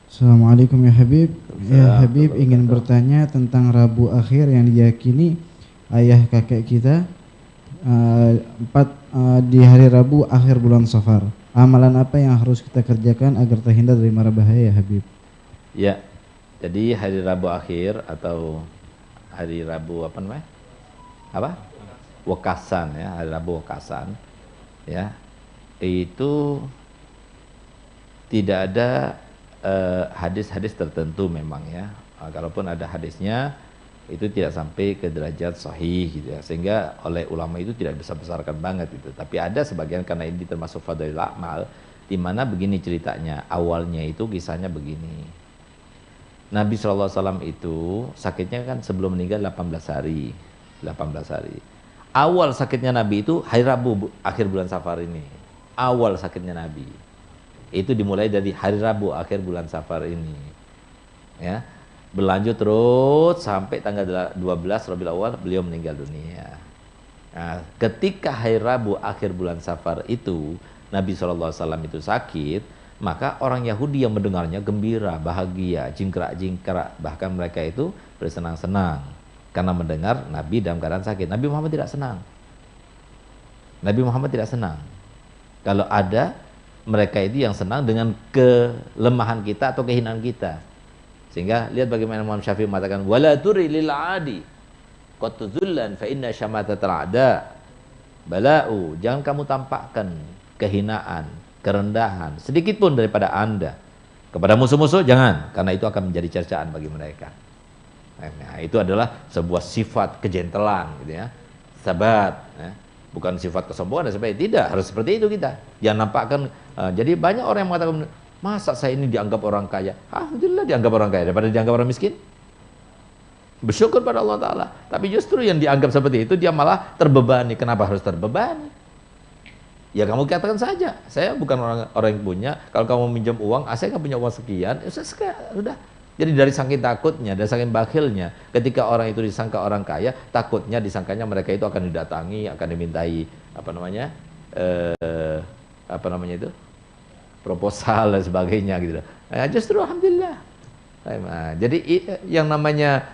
Assalamualaikum ya Habib. Ya Habib Assalamualaikum ingin warahmatullahi bertanya tentang Rabu akhir yang diyakini ayah kakek kita di hari Rabu akhir bulan Safar. Amalan apa yang harus kita kerjakan agar terhindar dari mara bahaya ya Habib? Ya, jadi hari Rabu akhir atau hari Rabu apa namanya? Apa? Wekasan ya, hari Rabu Wekasan ya. Itu tidak ada hadis-hadis tertentu memang ya. Kalaupun ada hadisnya itu tidak sampai ke derajat sahih gitu ya. Sehingga oleh ulama itu tidak besar-besarkan banget itu. Tapi ada sebagian karena ini termasuk fadail amal di mana begini ceritanya. Awalnya itu kisahnya begini. Nabi SAW itu sakitnya kan sebelum meninggal 18 hari. 18 hari. Awal sakitnya Nabi itu hari Rabu akhir bulan Safar ini. Awal sakitnya Nabi. Itu dimulai dari hari Rabu akhir bulan Safar ini. Ya. Berlanjut terus sampai tanggal 12 Rabiul Awal beliau meninggal dunia. Nah, ketika hari Rabu akhir bulan Safar itu Nabi SAW itu sakit, maka orang Yahudi yang mendengarnya gembira, bahagia, jingkrak-jingkrak, bahkan mereka itu bersenang-senang karena mendengar Nabi dalam keadaan sakit. Nabi Muhammad tidak senang. Nabi Muhammad tidak senang. Kalau ada mereka itu yang senang dengan kelemahan kita atau kehinaan kita. Sehingga lihat bagaimana Imam Syafi'i mengatakan wala turi lil adi qad tuzullan fa inna syamatatal ada bala'u. Jangan kamu tampakkan kehinaan, kerendahan sedikit pun daripada Anda kepada musuh-musuh, jangan, karena itu akan menjadi cercaan bagi mereka. Nah, itu adalah sebuah sifat kejentelan gitu ya. Sabat ya. Bukan sifat kesombongan dan sebagainya. Tidak, harus seperti itu kita. Jangan nampakkan jadi banyak orang yang mengatakan, masa saya ini dianggap orang kaya? Alhamdulillah dianggap orang kaya daripada dianggap orang miskin. Bersyukur pada Allah Ta'ala. Tapi justru yang dianggap seperti itu, dia malah terbebani. Kenapa harus terbebani? Ya kamu katakan saja, saya bukan orang yang punya. Kalau kamu minjam uang, saya nggak punya uang sekian, ya sudah. Jadi dari saking takutnya, dari saking bakhilnya, ketika orang itu disangka orang kaya, takutnya disangkanya mereka itu akan didatangi, akan dimintai apa namanya itu, proposal dan sebagainya gitu. Nah, justru alhamdulillah. Nah, jadi yang namanya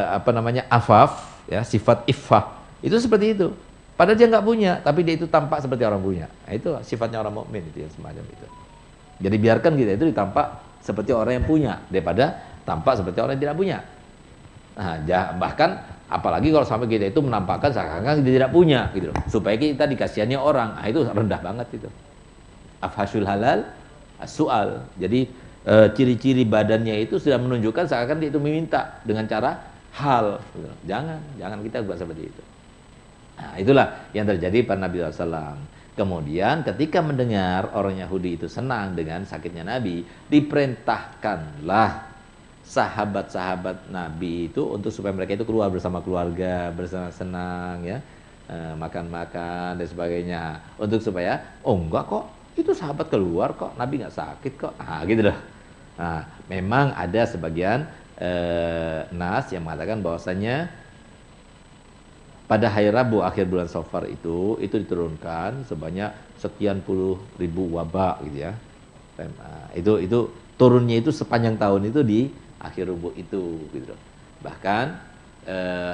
apa namanya afaf, ya sifat iffah itu seperti itu. Padahal dia nggak punya, tapi dia itu tampak seperti orang punya. Nah, itu sifatnya orang mukmin itu yang semacam itu. Jadi biarkan kita itu ditampak seperti orang yang punya daripada tampak seperti orang yang tidak punya. Nah, bahkan apalagi kalau sampai kita itu menampakkan seakan-akan dia tidak punya gitu loh. Supaya kita dikasihani orang. Nah, itu rendah banget itu. Afhashul halal soal. Jadi ciri-ciri badannya itu sudah menunjukkan seakan-akan dia itu meminta dengan cara hal gitu. Jangan kita buat seperti itu. Nah, itulah yang terjadi pada Nabi SAW. Kemudian ketika mendengar orang Yahudi itu senang dengan sakitnya Nabi, diperintahkanlah sahabat-sahabat Nabi itu untuk supaya mereka itu keluar bersama keluarga, bersenang-senang ya, makan-makan dan sebagainya. Untuk supaya, oh enggak kok, itu sahabat keluar kok, Nabi nggak sakit kok. Nah, gitu loh. Nah, memang ada sebagian nas yang mengatakan bahwasanya pada hari Rabu akhir bulan Safar itu diturunkan sebanyak sekian puluh ribu wabak gitu ya. Itu turunnya itu sepanjang tahun itu di akhir Rabu itu gitu. Bahkan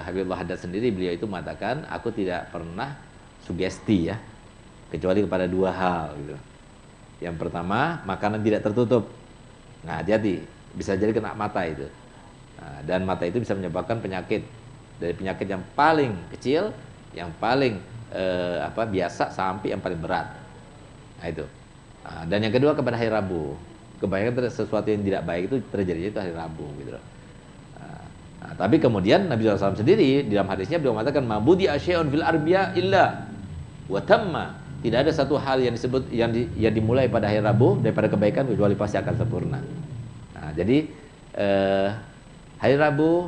Habibullah Haddad sendiri beliau itu mengatakan aku tidak pernah sugesti ya kecuali kepada dua hal gitu. Yang pertama, makanan tidak tertutup. Nah, hati-hati, bisa jadi kena mata itu. Nah, dan mata itu bisa menyebabkan penyakit. Dari penyakit yang paling kecil, yang paling biasa sampai yang paling berat. Nah, itu. Nah, dan yang kedua kepada hari Rabu. Kebanyakan sesuatu yang tidak baik itu terjadi itu hari Rabu gitu. Nah, tapi kemudian Nabi SAW sendiri di dalam hadisnya beliau mengatakan mabudi asyai'un fil arbiya illa wa tamma. Tidak ada satu hal yang disebut yang dimulai pada hari Rabu daripada kebaikan kecuali pasti akan sempurna. Nah, jadi hari Rabu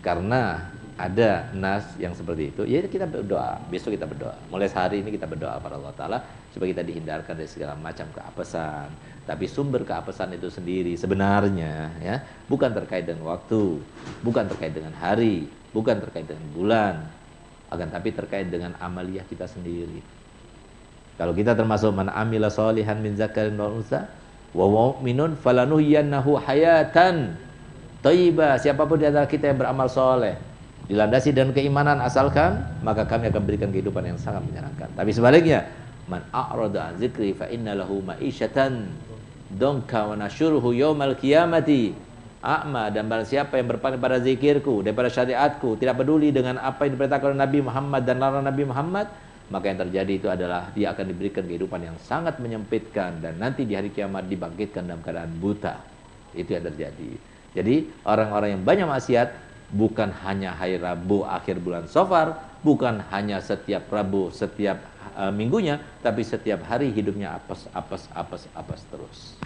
karena ada nas yang seperti itu, ya kita berdoa. Besok kita berdoa. Mulai hari ini kita berdoa pada Allah Ta'ala supaya kita dihindarkan dari segala macam keapesan. Tapi sumber keapesan itu sendiri sebenarnya ya bukan terkait dengan waktu, bukan terkait dengan hari, bukan terkait dengan bulan, akan tapi terkait dengan amaliyah kita sendiri. Kalau kita termasuk man amila sholihan min zakarin wa unsa Wa mu'minun falanuhyiyannahu hayatan thayyibah. Siapapun di antara kita yang beramal soleh, dilandasi dengan keimanan asalkan, maka kami akan berikan kehidupan yang sangat menyenangkan. Tapi sebaliknya, man a'rada an dzikri fa inna lahu ma'isyatan donka wa nasyuruhu yaumal qiyamati a'ma. Dan barang siapa yang berpaling pada zikirku, daripada syariatku, tidak peduli dengan apa yang diperintahkan oleh Nabi Muhammad dan larangan Nabi Muhammad, maka yang terjadi itu adalah dia akan diberikan kehidupan yang sangat menyempitkan, dan nanti di hari kiamat dibangkitkan dalam keadaan buta. Itu yang terjadi. Jadi orang-orang yang banyak maksiat bukan hanya hari Rabu akhir bulan Safar, bukan hanya setiap Rabu setiap minggunya, tapi setiap hari hidupnya apes terus.